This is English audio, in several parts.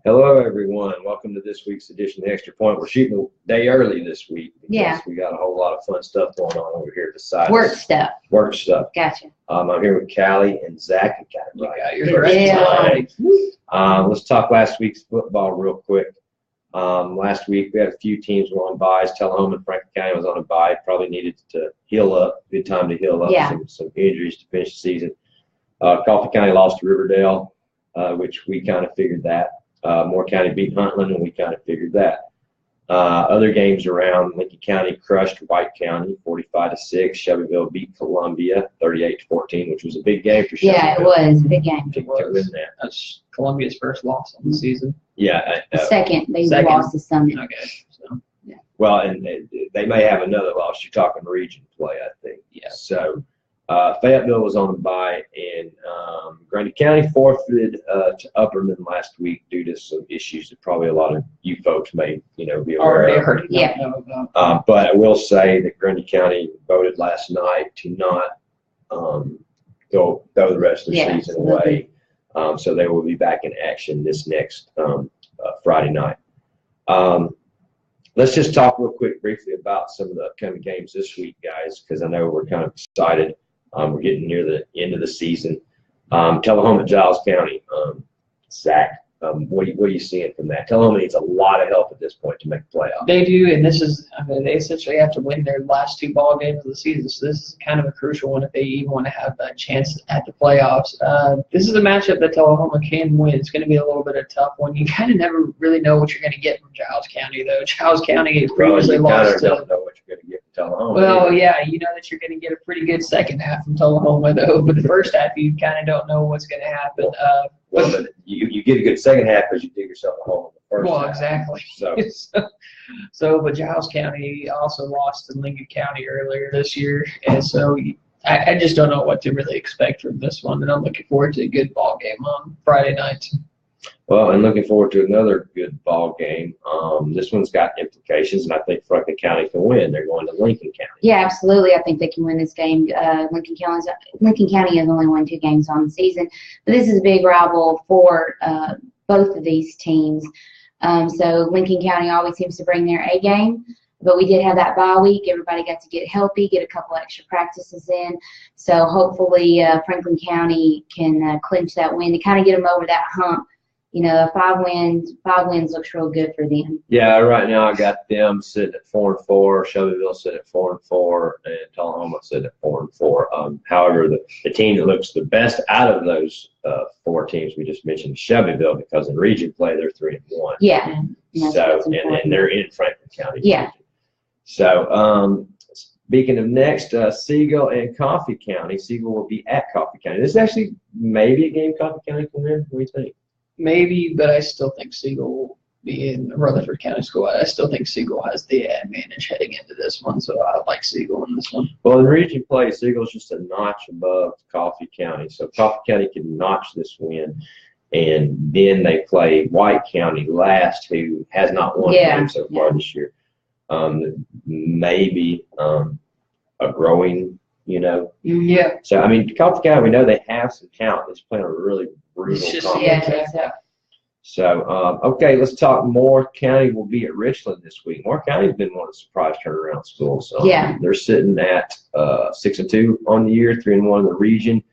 Hello, everyone. Welcome to this week's edition of the Extra Point. We're shooting a day early this week because we got a whole lot of fun stuff going on over here at the side. Work stuff. Work stuff. Gotcha. I'm here with Callie and Zach. And Callie, You got your first time. Let's talk last week's football real quick. Last week we had a few teams were on byes. Tullahoma and Franklin County was on a bye. Probably needed to heal up. Good time to heal up. Yeah. Some injuries to finish the season. Coffee County lost to Riverdale, which we kind of figured that. Moore County beat Huntland, and we kind of figured that. Other games around, Lincoln County crushed White County 45-6. Shelbyville beat Columbia 38-14, which was a big game for Shelbyville. Yeah, it was a big game. To win that. That's Columbia's first loss of the season. Yeah. Second, they Second. lost to Summit. Okay. So, Well, and they may have another loss. You're talking region play, I think. yeah. So Fayetteville was on a bye, and Grundy County forfeited to Upperman last week due to some issues that probably a lot of you folks may, be aware Already of. heard. Yeah. But I will say that Grundy County voted last night to not go the rest of the Yeah, season away. So they will be back in action this next Friday night. Let's just talk real quick briefly about some of the upcoming games this week, guys, because I know we're kind of excited. We're getting near the end of the season. Tullahoma, Giles County. Zach, what are you seeing from that? Tullahoma needs a lot of help at this point to make the playoff. They do, and they essentially have to win their last two ball games of the season. So this is kind of a crucial one if they even want to have a chance at the playoffs. This is a matchup that Tullahoma can win. It's going to be a little bit of a tough one. You kind of never really know what you're going to get from Giles County, though. Giles County previously lost to. Don't know what you're going to get from Tullahoma. Well, yeah, you know that you're going to get a pretty good second half from Tullahoma, though. But the first half, you kind of don't know what's going to happen. Well, but you get a good second half because you dig yourself a hole in the first half. Exactly. So But Giles County also lost to Lincoln County earlier this year, and so I just don't know what to really expect from this one. And I'm looking forward to a good ball game on Friday night. well, and looking forward to another good ball game. This one's got implications, and I think Franklin County can win. They're going to Lincoln County. Yeah, absolutely. I think they can win this game. Lincoln County has only won 2 games on the season, but this is a big rival for both of these teams. So Lincoln County always seems to bring their A game, but we did have that bye week. Everybody got to get healthy, get a couple extra practices in. So hopefully Franklin County can clinch that win to kind of get them over that hump. 5 wins looks real good for them. Yeah, right now I got them sitting at 4-4, Shelbyville sitting at 4-4, and Tullahoma sitting at 4-4. However, the team that looks the best out of those 4 teams we just mentioned is Shelbyville, because in region play they're 3-1. Yeah. So and they're in Franklin County. Yeah. So speaking of next, Siegel and Coffee County. Siegel will be at Coffee County. This is actually maybe a game Coffee County can win. What do you think? Maybe, but I still think Siegel will be in Rutherford County School. I still think Siegel has the advantage heading into this one, so I like Siegel in this one. Well, in region play, Siegel's just a notch above Coffee County. So Coffee County can notch this win, and then they play White County last, who has not won a game so far this year. Maybe a growing, Yeah. So, I mean, Coffee County, we know they have some talent. They're playing a really brutal competition. So, okay, let's talk. Moore County will be at Richland this week. Moore County's been one of the surprise turnaround schools. They're sitting at 6-2 on the year, 3-1 in the region.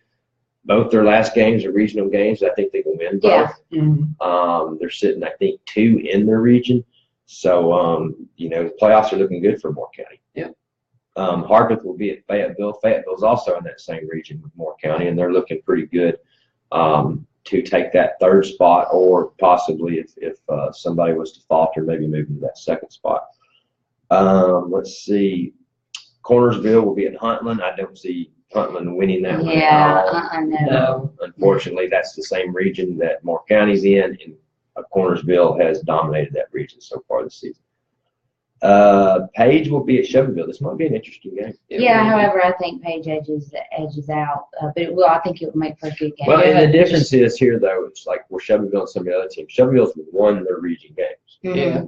Both their last games are regional games. I think they can win both. Yeah. They're sitting, I think, 2 in their region. So, the playoffs are looking good for Moore County. Yeah. Harpeth will be at Fayetteville. Fayetteville's also in that same region with Moore County, and they're looking pretty good to take that 3rd spot, or possibly if somebody was to falter, maybe move into that 2nd spot. Let's see. Cornersville will be at Huntland. I don't see Huntland winning that one at all. No. Unfortunately, that's the same region that Moore County's in, and Cornersville has dominated that region so far this season. Page will be at Shelbyville. This might be an interesting game. Yeah, however, I think Page edges out, but I think it will make for a good game. Well, and the difference is here, though, it's like we're Shelbyville and some of the other teams. Shelbyville's won their region games. Yeah.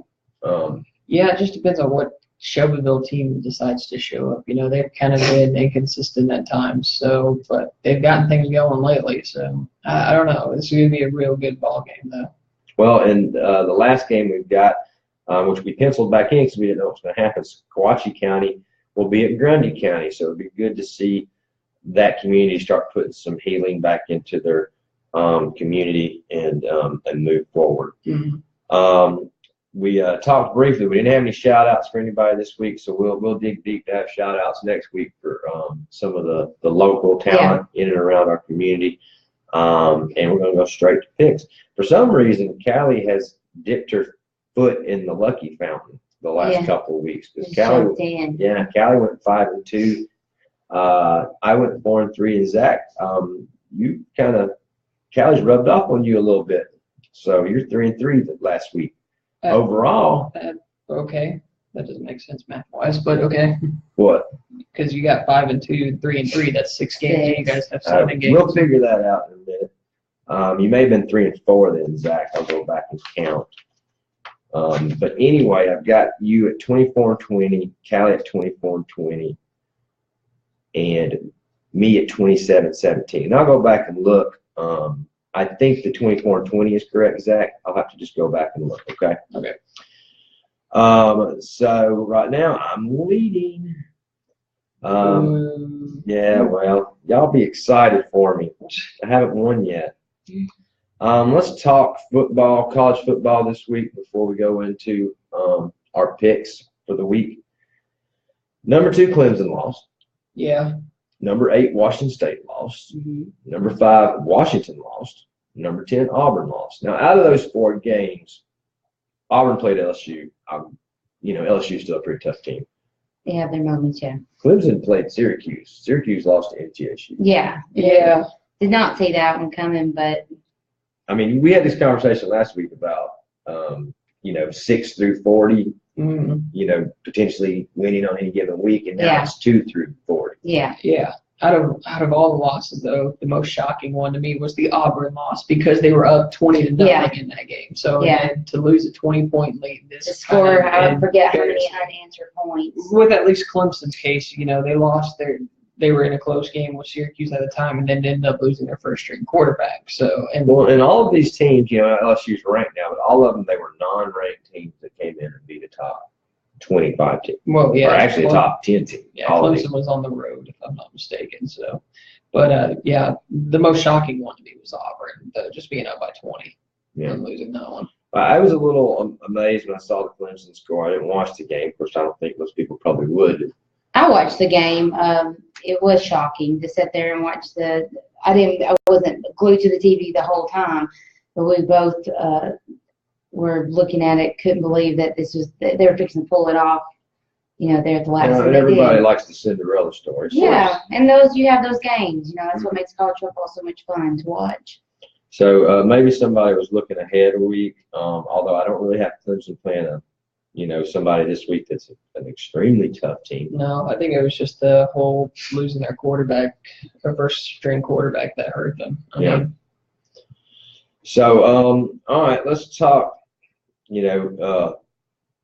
Yeah, it just depends on what Shelbyville team decides to show up. They've kind of been inconsistent at times, but they've gotten things going lately. So I don't know. This is going to be a real good ball game, though. Well, and the last game we've got, which we penciled back in because we didn't know what was going to happen, Sequatchie County will be at Grundy County. So it'd be good to see that community start putting some healing back into their community and move forward. Mm-hmm. We talked briefly. We didn't have any shout outs for anybody this week, so we'll dig deep to have shout outs next week for some of the local talent in and around our community. And we're going to go straight to picks. For some reason, Callie has dipped her foot in the lucky fountain the last couple of weeks. Callie went 5-2. I went 4-3, and Zach, you Callie's rubbed off on you a little bit. So you're 3-3 last week. Overall. Okay. That doesn't make sense math-wise, but okay. What? Because you got 5-2, 3-3. That's 6 games. You guys have 7 games. We'll figure that out in a minute. You may have been 3-4 then, Zach. I'll go back and count. But anyway, I've got you at 24-20, Callie at 24-20, and me at 27-17. And I'll go back and look. I think the 24-20 is correct, Zach. I'll have to just go back and look, okay? Okay. So right now I'm leading. Yeah, well, y'all be excited for me. I haven't won yet. Let's talk football, college football this week before we go into our picks for the week. Number 2, Clemson lost. Yeah. Number 8, Washington State lost. Mm-hmm. Number 5, Washington lost. Number 10, Auburn lost. Now, out of those 4 games, Auburn played LSU. LSU's still a pretty tough team. They have their moments, yeah. Clemson played Syracuse. Syracuse lost to MTSU. Yeah. Did not see that one coming, but. I mean, we had this conversation last week about, 6 through 40, potentially winning on any given week, and now it's 2 through 40. Yeah. Yeah. Out of all the losses, though, the most shocking one to me was the Auburn loss because they were up 20-0 in that game. So and to lose a 20-point lead, the score, I forget how many unanswered points. With at least Clemson's case, they lost they were in a close game with Syracuse at the time, and then ended up losing their first-string quarterback. So and all of these teams, LSU's ranked now, but all of them they were non-ranked teams that came in and beat a top 25 team. Well, yeah, or actually a top 10 team. Yeah, Clemson was on the road, if I'm not mistaken. So, but the most shocking one to me was Auburn, just being up by 20 and losing that one. I was a little amazed when I saw the Clemson score. I didn't watch the game. Of course, I don't think most people probably would. I watched the game. It was shocking to sit there and watch I wasn't glued to the TV the whole time, but we both were looking at it, couldn't believe that they were fixing to pull it off. There at the last. And everybody likes the Cinderella story. Yeah, and you have those games. That's what makes college football so much fun to watch. So maybe somebody was looking ahead a week. Although I don't really have Clemson playing somebody this week that's an extremely tough team. No, I think it was just the whole losing their quarterback, their first-string quarterback, that hurt them. So, all right, let's talk,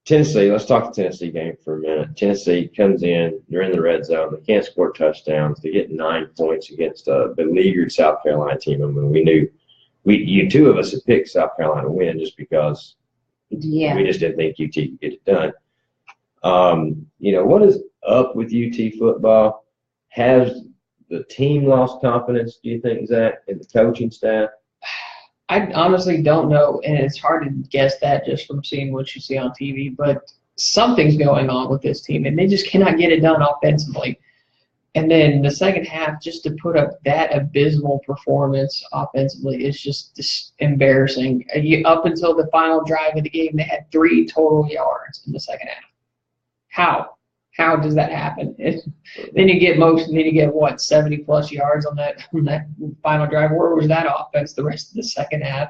Tennessee. Let's talk the Tennessee game for a minute. Tennessee comes in, they're in the red zone. They can't score touchdowns. They get 9 points against a beleaguered South Carolina team. I mean, we knew you two of us had picked South Carolina to win just because we just didn't think UT could get it done. What is up with UT football? Has the team lost confidence, do you think, Zach, in the coaching staff? I honestly don't know, and it's hard to guess that just from seeing what you see on TV, but something's going on with this team, and they just cannot get it done offensively. And then the second half, just to put up that abysmal performance offensively is just embarrassing. Up until the final drive of the game, they had 3 total yards in the second half. How does that happen? Then you get 70+ yards on that final drive. Where was that offense the rest of the second half?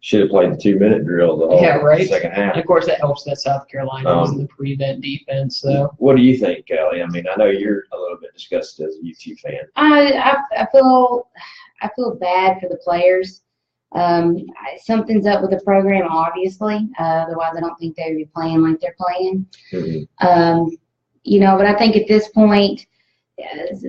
Should have played the 2-minute drill the whole second half. And of course, that helps that South Carolina was in the prevent defense. So, what do you think, Kelly? I mean, I know you're a little bit disgusted as a UT fan. I feel bad for the players. Something's up with the program, obviously. Otherwise, I don't think they would be playing like they're playing. Mm-hmm. But I think at this point,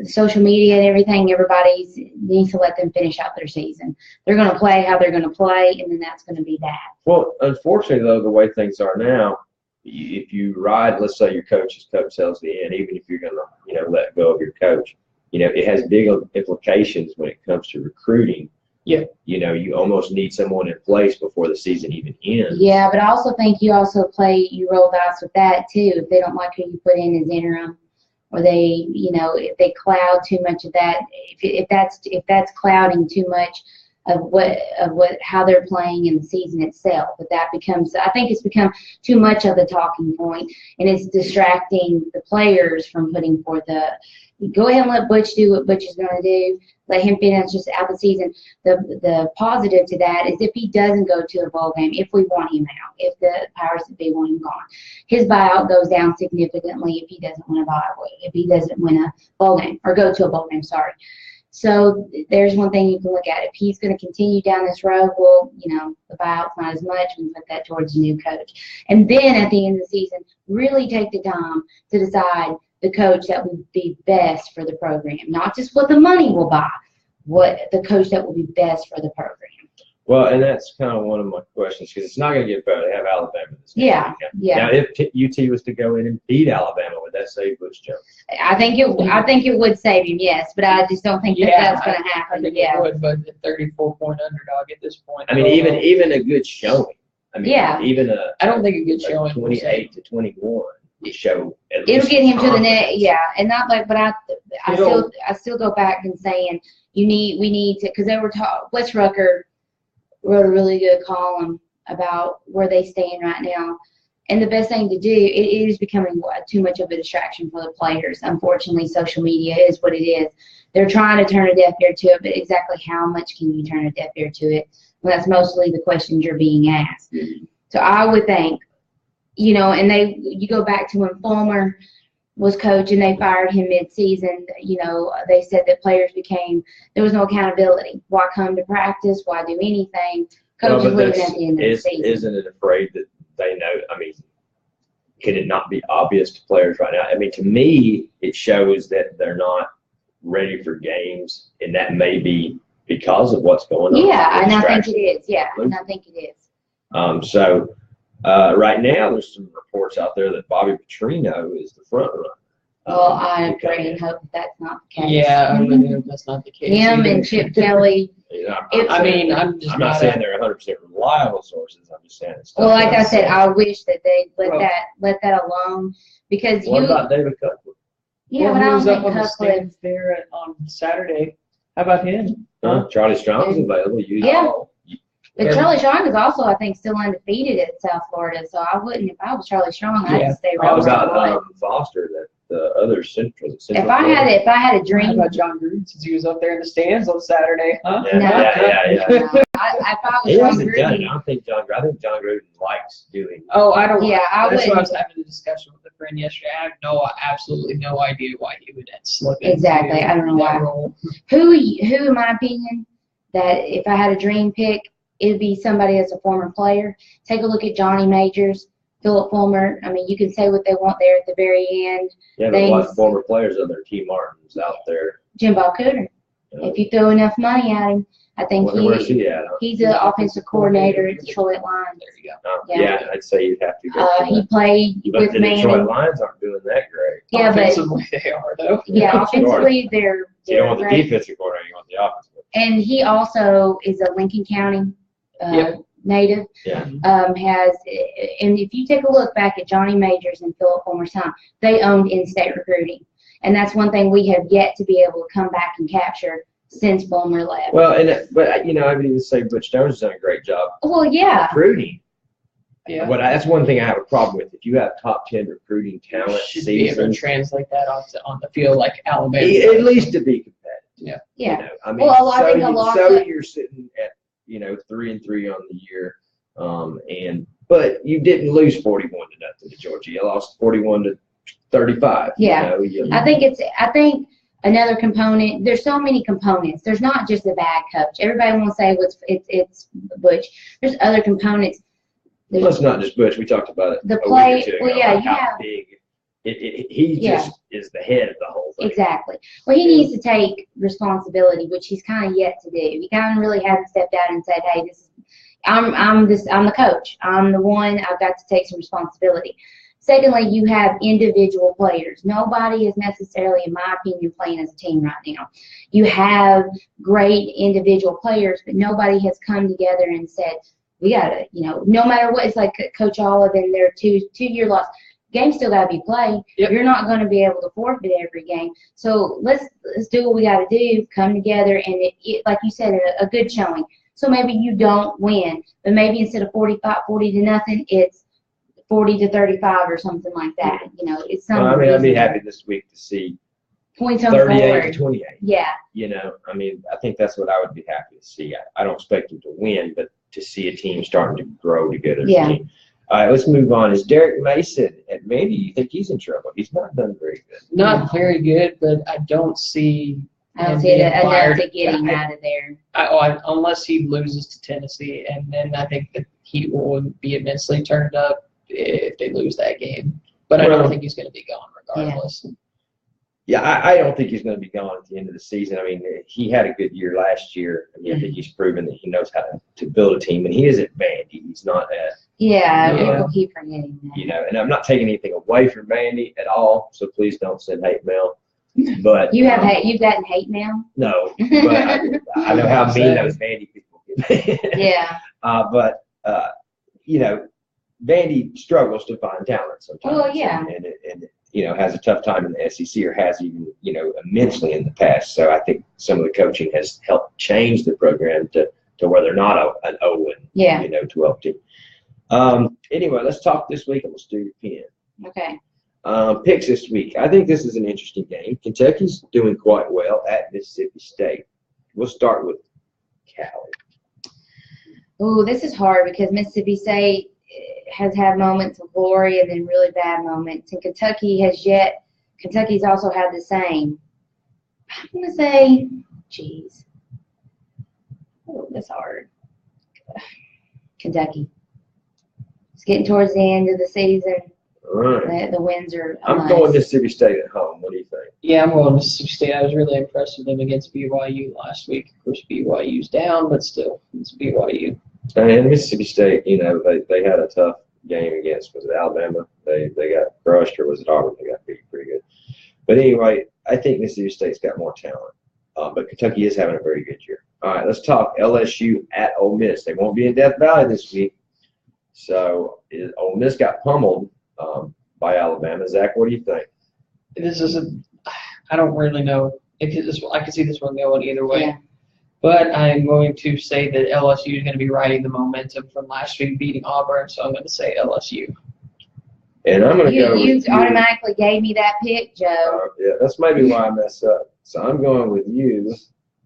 social media and everything, everybody needs to let them finish out their season. They're going to play how they're going to play, and then that's going to be that. Well, unfortunately, though, the way things are now, if you ride, let's say your coach's coattails to the end, even if you're going to, let go of your coach, it has big implications when it comes to recruiting. Yeah. You almost need someone in place before the season even ends. Yeah, but I also think you roll dice with that too. If they don't like who you put in as interim, or they, if they cloud too much of that, if that's clouding too much of how they're playing in the season itself, I think it's become too much of the talking point, and it's distracting the players from putting forth go ahead and let Butch do what Butch is going to do. Let him finish just out the season. The positive to that is if he doesn't go to a bowl game, if we want him out, if the powers that be want him gone, his buyout goes down significantly if he doesn't win a buyout, if he doesn't win a bowl game or go to a bowl game, sorry. So there's one thing you can look at. If he's going to continue down this road, well, the buyout's not as much. We can put that towards the new coach. And then at the end of the season, really take the time to decide the coach that would be best for the program, not just what the money will buy, what the coach that will be best for the program. Well, and that's kind of one of my questions, because it's not going to get better. They have Alabama this Yeah. Now, if UT was to go in and beat Alabama, would that save Butch Jones? I think it would save him, yes, but I just don't think that's going to happen. I think it would, but the 34-point underdog at this point. I mean, even a good showing. I mean, even I don't think a good showing. 28 to 21. Show it'll get him to the net, and not like, but I still go back and saying we need to, because they were Wes Rucker wrote a really good column about where they stand right now, and the best thing to do, it is becoming too much of a distraction for the players. Unfortunately, social media is what it is. They're trying to turn a deaf ear to it, but exactly how much can you turn a deaf ear to it? Well, that's mostly the questions you're being asked. So I would think, and you go back to when Fulmer was coach and they fired him mid-season, they said that there was no accountability. Why come to practice? Why do anything? Coach is leaving at the end of the season. Isn't it afraid that they know? I mean, can it not be obvious to players right now? I mean, to me, it shows that they're not ready for games, and that may be because of what's going on. Yeah, and I think it is. Yeah, and I think it is. So right now, there's some reports out there that Bobby Petrino is the front runner. Well, I pray and hope that's not the case. Yeah, I really hope that's not the case. Him either. And Chip Kelly. I'm not saying they're 100% reliable sources. I'm just saying it's. Well, like I said, I wish that they let that alone, because what about David Cutler? Yeah, well, but I he don't was up think on the Cutler. stands there on Saturday. How about him? Charlie Strong's available. But Charlie Strong is also, I think, still undefeated at South Florida. So I wouldn't, if I was Charlie Strong, I'd just stay right How about where I was. Foster, the other Central? If I had a How dream, about John Gruden, since he was up there in the stands on Saturday? Huh? Yeah. if I was He John hasn't done it. Gruden, I think John Gruden likes doing. Oh, I don't. Yeah, I That's why I wouldn't. was having a discussion with a friend yesterday. I have absolutely no idea why he would slip Exactly, into I don't know that why. role. who, in my opinion, that if I had a dream pick, it'd be somebody that's a former player. Take a look at Johnny Majors, Philip Fulmer. I mean, you can say what they want there at the very end. Yeah, but what former players are there? T. Martin's out there. Jim Bob Cooter. If you throw enough money at him, I think Where's he at? he's an offensive coordinator at Detroit Lions. There you go. Yeah, I'd say you'd have to go. for He that. played But with the Detroit Manning. Lions aren't doing that great. Yeah, but Offensively, they are though. yeah, Sure. offensively they're You don't want the great. defensive coordinator, you want the offensive. And he also is a Lincoln County native. Yeah. And if you take a look back at Johnny Majors and Philip Fulmer's time, they owned in-state recruiting, and that's one thing we have yet to be able to come back and capture since Fulmer left. Well, but I would even say Butch Jones has done a great job Well, yeah, recruiting. Yeah. But that's one thing I have a problem with. If you have top 10 recruiting talent Should be able to seasons, translate that on the field like Alabama. at least to be competitive. yeah. I mean, Well, I think a lot so of- you're sitting at 3-3 on the year, but you didn't lose 41 to nothing to Georgia. You lost 41 to 35. Yeah. I think another component. There's so many components. There's not just a bad coach. Everybody wants to say it's Butch. There's other components. Well, it's not just Butch. We talked about it. The a play- week or two well, ago yeah, about you how have- big he just is the head of the whole thing. Exactly. Well, he needs to take responsibility, which he's kind of yet to do. He kind of really hasn't stepped out and said, "Hey, I'm the coach. I'm the one. I've got to take some responsibility." Secondly, you have individual players. Nobody is necessarily, in my opinion, playing as a team right now. You have great individual players, but nobody has come together and said, "We gotta, no matter what." It's like Coach Olive in their two-year loss. Game's still got to be played. Yep. You're not going to be able to forfeit every game. So let's do what we got to do. Come together and like you said, a good showing. So maybe you don't win, but maybe instead of 40 to nothing, it's 40 to 35 or something like that. It's something. Well, I mean, I'd be happy this week to see points on 38 forward. to 28. Yeah. I mean, I think that's what I would be happy to see. I don't expect them to win, but to see a team starting to grow together. Yeah. Team. All right, let's move on. Is Derek Mason at Mandy? You think he's in trouble? He's not done very good. Not very good, but I don't see. I don't him see it being enough fired. to get him out of there. Unless he loses to Tennessee, and then I think that he will be immensely turned up if they lose that game. But I don't think he's going to be gone regardless. Yeah, I don't think he's going to be gone at the end of the season. I mean, he had a good year last year. I mean, I think he's proven that he knows how to build a team, and he is at Vandy. He's not at. Yeah, people keep forgetting that. And I'm not taking anything away from Vandy at all, so please don't send hate mail. But you've gotten hate mail? No, but I know how mean those Vandy people get. Yeah. But Vandy struggles to find talent sometimes. Well, yeah. And has a tough time in the SEC, or has even, immensely in the past. So I think some of the coaching has helped change the program to where they're not an 0 12 team. Anyway, let's talk this week, and let's do your pen. Okay. Picks this week. I think this is an interesting game. Kentucky's doing quite well at Mississippi State. We'll start with Callie. Ooh, this is hard because Mississippi State has had moments of glory and then really bad moments, and Kentucky's also had the same. I'm going to say, that's hard. Kentucky. It's getting towards the end of the season. All right. The wins are I'm going Mississippi State at home. What do you think? Yeah, I'm going Mississippi State. I was really impressed with them against BYU last week. Of course, BYU's down, but still, it's BYU. And Mississippi State, they had a tough game against, was it Alabama? They got crushed, or was it Auburn? They got beat pretty good. But anyway, I think Mississippi State's got more talent. But Kentucky is having a very good year. All right, let's talk LSU at Ole Miss. They won't be in Death Valley this week. So Ole Miss got pummeled by Alabama. Zach, what do you think? I don't really know. I could see this one going either way. Yeah. But I'm going to say that LSU is going to be riding the momentum from last week beating Auburn, so I'm going to say LSU. And I'm going to go You with automatically gave me that pick, Joe. Yeah, that's maybe why I messed up. So I'm going with you,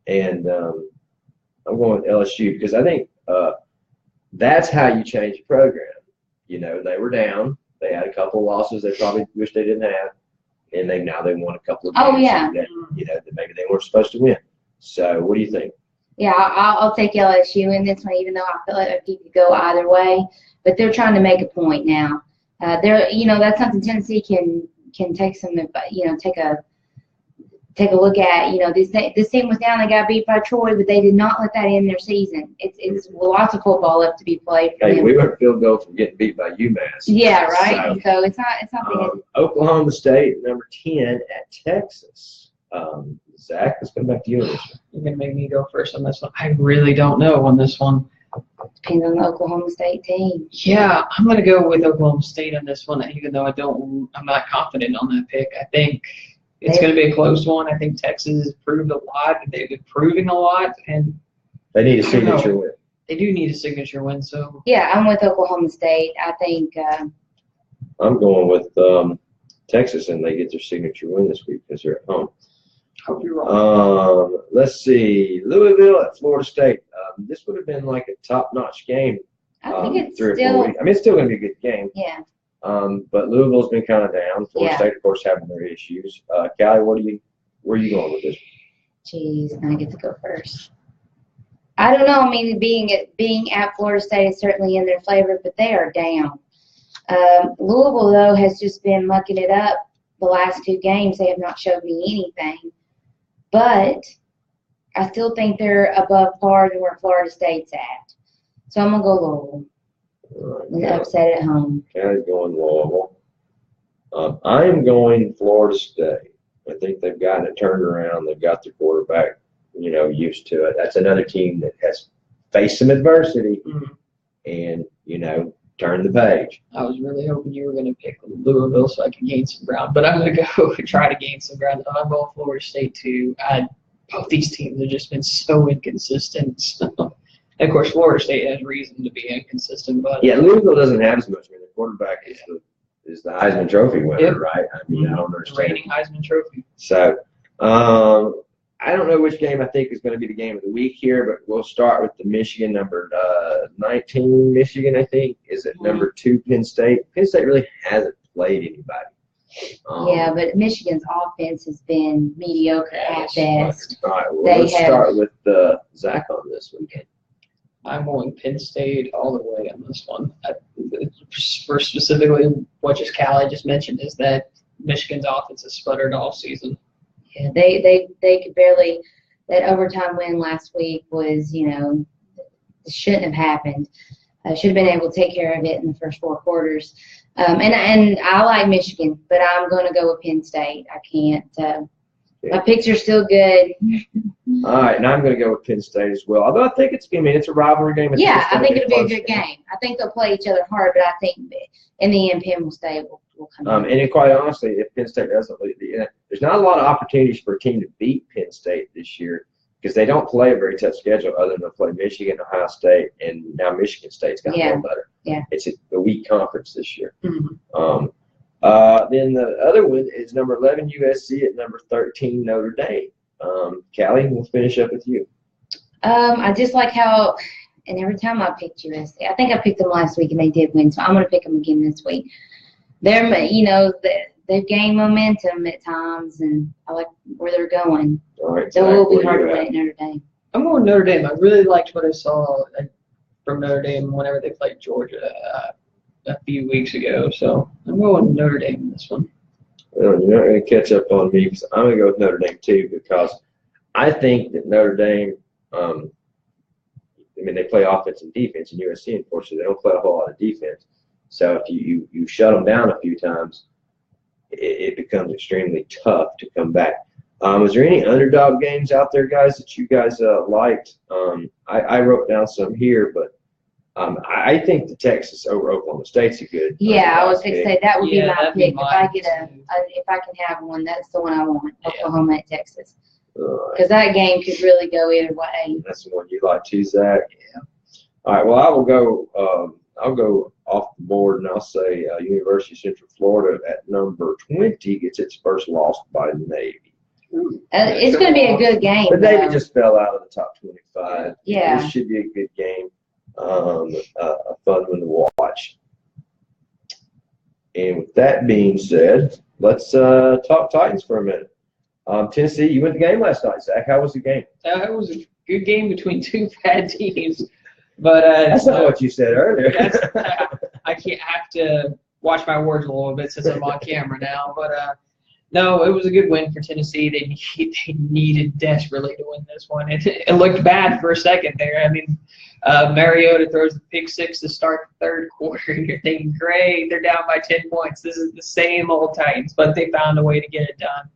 and I'm going with LSU because I think that's how you change a program. They were down. They had a couple of losses they probably wish they didn't have, and they won a couple of games that maybe they weren't supposed to win. So what do you think? Yeah, I'll take LSU in this one, even though I feel like it could go either way. But they're trying to make a point now. That's something Tennessee can take some, take a look at. This team was down. They got beat by Troy, but they did not let that end their season. It's lots of football left to be played for them. We were field goal from getting beat by UMass. Yeah, right. So it's not. Oklahoma State, number 10 at Texas. Zach, let's go back to you on this one. You're going to make me go first on this one. I really don't know on this one. Depends on the Oklahoma State team. Yeah, I'm going to go with Oklahoma State on this one, even though I'm not confident on that pick. I think it's going to be a close one. I think Texas has proved a lot. They've been proving a lot, and they need a signature win. They do need a signature win. So yeah, I'm with Oklahoma State. I think. I'm going with Texas, and they get their signature win this week because they're at home. Hope you're wrong. Let's see. Louisville at Florida State. This would have been like a top-notch game. I think it's 3 or 4 still. weeks. I mean, it's still going to be a good game. Yeah. But Louisville's been kind of down. Florida State, of course, having their issues. Callie, where are you going with this? Jeez, I get to go first. I don't know. I mean, being at Florida State is certainly in their favor, but they are down. Louisville, though, has just been mucking it up the last 2 games. They have not showed me anything. But I still think they're above par than where Florida State's at. So I'm going to go Louisville. And upset at home. County's going Louisville. I'm going Florida State. I think they've gotten it turned around. They've got their quarterback, used to it. That's another team that has faced some adversity and, turn the page. I was really hoping you were going to pick Louisville so I could gain some ground, but I'm going to go try to gain some ground. I'm going Florida State too. Both these teams have just been so inconsistent. And of course, Florida State has reason to be inconsistent, but yeah, Louisville doesn't have as much. I mean, the quarterback is the Heisman Trophy winner, right? I mean, I don't understand. Reigning Heisman Trophy. So, I don't know which game I think is going to be the game of the week here, but we'll start with the Michigan number 19. Michigan, I think, is at number 2. Penn State. Penn State really hasn't played anybody. Yeah, but Michigan's offense has been mediocre at best. All right, well, let's start with Zach on this weekend. I'm going Penn State all the way on this one. For specifically what Callie just mentioned is that Michigan's offense has sputtered all season. Yeah, they could barely. That overtime win last week was, shouldn't have happened. Should have been able to take care of it in the first 4 quarters. And I like Michigan, but I'm going to go with Penn State. I can't. My picks are still good. All right, and I'm going to go with Penn State as well. Although I think it's a rivalry game. I think it'll be a good game. I think they'll play each other hard, but I think in the end, Penn State will come in. And quite honestly, if Penn State doesn't lead, there's not a lot of opportunities for a team to beat Penn State this year because they don't play a very tough schedule other than to play Michigan, Ohio State, and now Michigan State's got a little better. Yeah. It's a weak conference this year. Mm-hmm. Then the other one is number 11 USC at number 13 Notre Dame. Callie, we'll finish up with you. I just like how, and every time I picked USC, I think I picked them last week and they did win, so I'm going to pick them again this week. They've gained momentum at times, and I like where they're going. All right, So it will be hard to win at Notre Dame. I'm going Notre Dame. I really liked what I saw from Notre Dame whenever they played Georgia a few weeks ago. So I'm going Notre Dame in this one. Well, you're not going to catch up on me because I'm going to go with Notre Dame too because I think that Notre Dame, they play offense and defense, and USC, unfortunately, they don't play a whole lot of defense. So if you shut them down a few times, it becomes extremely tough to come back. Is there any underdog games out there, guys, that you guys liked? I wrote down some here, but I think the Texas over Oklahoma State's a good. Yeah, I was going to say that would be my pick. If I can have one, that's the one I want. Oklahoma at Texas, because that game could really go either way. That's the one you like too, Zach. Yeah. All right. Well, I will go. I'll go off the board and I'll say University of Central Florida at number 20 gets its first loss by the Navy. It's going to be a good game. The Navy just fell out of the top 25. Yeah. This should be a good game. A fun one to watch. And with that being said, let's talk Titans for a minute. Tennessee, you went to the game last night, Zach. How was the game? It was a good game between 2 bad teams. But that's not what you said earlier. I have to watch my words a little bit since I'm on camera now. But no, it was a good win for Tennessee. They needed desperately to win this one. It looked bad for a second there. I mean, Mariota throws the pick 6 to start the 3rd quarter, and you're thinking, great, they're down by 10 points. This is the same old Titans, but they found a way to get it done.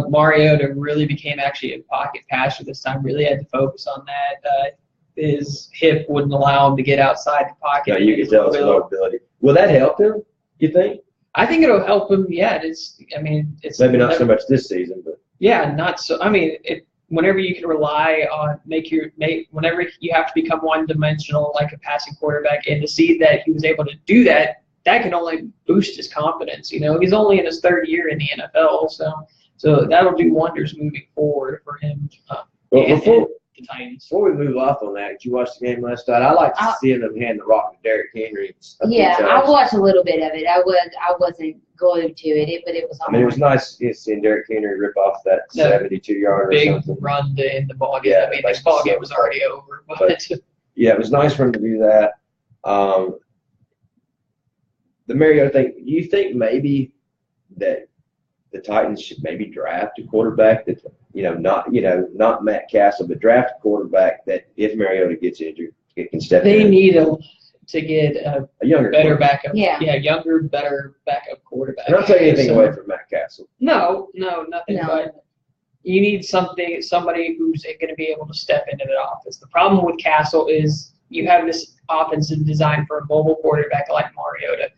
Mariota really became actually a pocket passer this time. Really had to focus on that. His hip wouldn't allow him to get outside the pocket. Yeah, you can tell his mobility. Will that help him, you think? I think it'll help him. Yeah, it's maybe not so much this season, but yeah, not so. I mean, whenever you can rely on whenever you have to become one-dimensional like a passing quarterback, and to see that he was able to do that, that can only boost his confidence. He's only in his 3rd year in the NFL, so that'll do wonders moving forward for him. The Titans. Before we move off on that, did you watch the game last night? I like seeing them hand the rock to Derrick Henry. Yeah, I watched a little bit of it. I wasn't glued to it, but it was. It was nice seeing Derrick Henry rip off that 72-yarder big or something. Run to end the ball game. Yeah, this ball game was already over. But yeah, it was nice for him to do that. the Mariota thing, you think maybe that the Titans should maybe draft a quarterback that, not Matt Castle, but draft a quarterback that if Mariota gets injured, it can step They in. need to get a Younger better quarterback. backup. Yeah. Younger, better backup quarterback. I'm not taking anything So- away from Matt Castle. No, nothing. No. But you need somebody who's going to be able to step into that offense. The problem with Castle is you have this offense designed for a mobile quarterback like Mariota.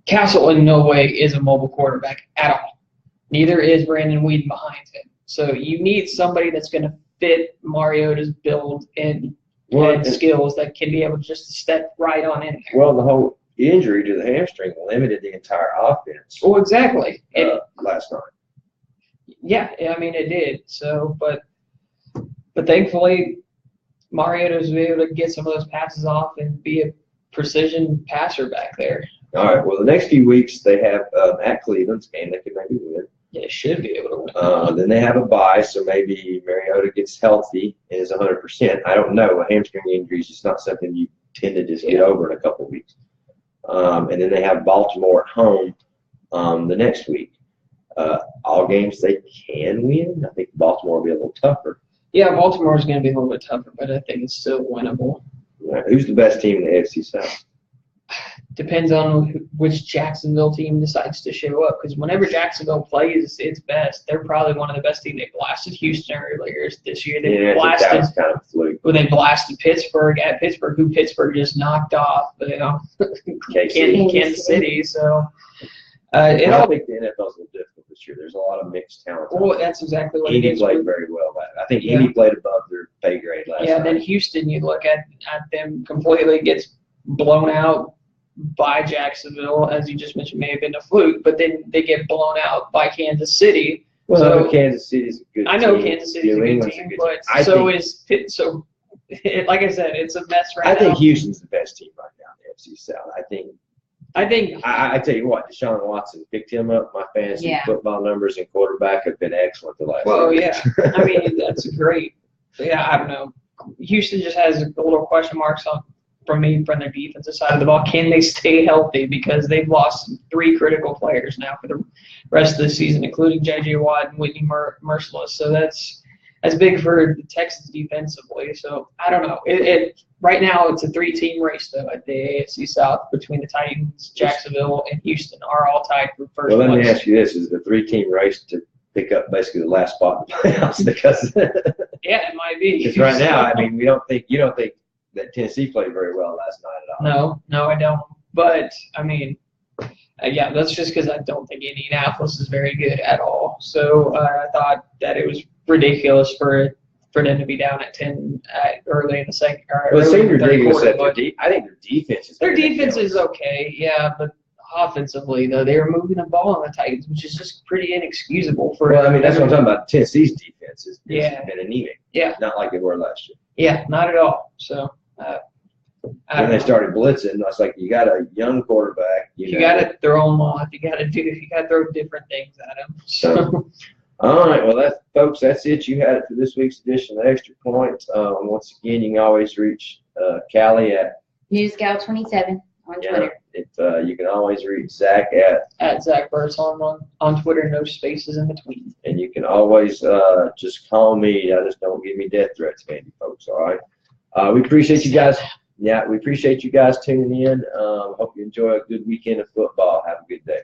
Castle in no way is a mobile quarterback at all. Neither is Brandon Weeden behind him. So you need somebody that's going to fit Mariota's build and skills that can be able just to step right on in there. Well, the whole injury to the hamstring limited the entire offense Well, exactly. last night. Yeah, I mean it did. So, but thankfully, Mariota was able to get some of those passes off and be a precision passer back there. All right. Well, the next few weeks they have at Cleveland's game they can maybe win. Yeah, should be able to win. Then they have a bye, so maybe Mariota gets healthy and is 100%. I don't know. A hamstring injury is just not something you tend to just get over in a couple of weeks. And then they have Baltimore at home the next week. All games they can win. I think Baltimore will be a little tougher. Yeah, Baltimore's going to be a little bit tougher, but I think it's still winnable. Who's the best team in the AFC South? Depends on which Jacksonville team decides to show up. Because whenever Jacksonville plays its best, they're probably one of the best teams. They blasted Houston earlier this year. They I think that was kind of a fluke. Well, they blasted Pittsburgh at Pittsburgh, who Pittsburgh just knocked off. Kansas City. So I think the NFL's a little difficult this year. There's a lot of mixed talent. Well, that's exactly what Indy it is. played very well. I think Indy played above their pay grade last Yeah, night. then Houston, you look at them completely gets blown out by Jacksonville, as you just mentioned, may have been a fluke, but then they get blown out by Kansas City. Well, So- Kansas City's a good team. I know Kansas City's a New good England's team, good but team. so is Pitt. So, like I said, it's a mess right I now. think Houston's the best team right now in the AFC South. I think I tell you what, Deshaun Watson picked him up. My fantasy football numbers and quarterback have been excellent the last Well, year. yeah. I mean, that's great. Yeah, I don't know. Houston just has a little question marks from their defensive side of the ball. Can they stay healthy? Because they've lost 3 critical players now for the rest of the season, including J.J. Watt and Whitney Merciless. So that's big for the Texans defensively. So I don't know. Right now it's a 3-team race, though, at the AFC South between the Titans, Jacksonville, and Houston are all tied for first Well, let me place. ask you this: is the 3-team race to pick up basically the last spot in the playoffs? Because Yeah, it might be. because right now, I mean, you don't think that Tennessee played very well last night at all. No, I don't. But, I mean, yeah, that's just because I don't think Indianapolis is very good at all. So I thought that it was ridiculous for them to be down at 10 early in the second. Well, it early in seemed the third ridiculous quarter, that but I think their defense is. their gonna defense kill is us. okay, yeah, but offensively, though, they were moving the ball on the Titans, which is just pretty inexcusable for. Well, I mean, that's what I'm talking about. Tennessee's defense has Yeah. been anemic. Yeah. Not like they were last year. Yeah, not at all. So. When they started blitzing, I was like, you got a young quarterback. You got to throw them off. You got to throw different things at them. So. All right, well, folks, that's it. You had it for this week's edition of Extra Point. Once again, you can always reach Callie at NewsGal27 on Twitter. you can always reach Zach At Zach Burt's on Twitter, no spaces in between. and you can always just call me. Just don't give me death threats, Mandy, folks. All right. We appreciate you guys. Yeah, we appreciate you guys tuning in. Hope you enjoy a good weekend of football. Have a good day.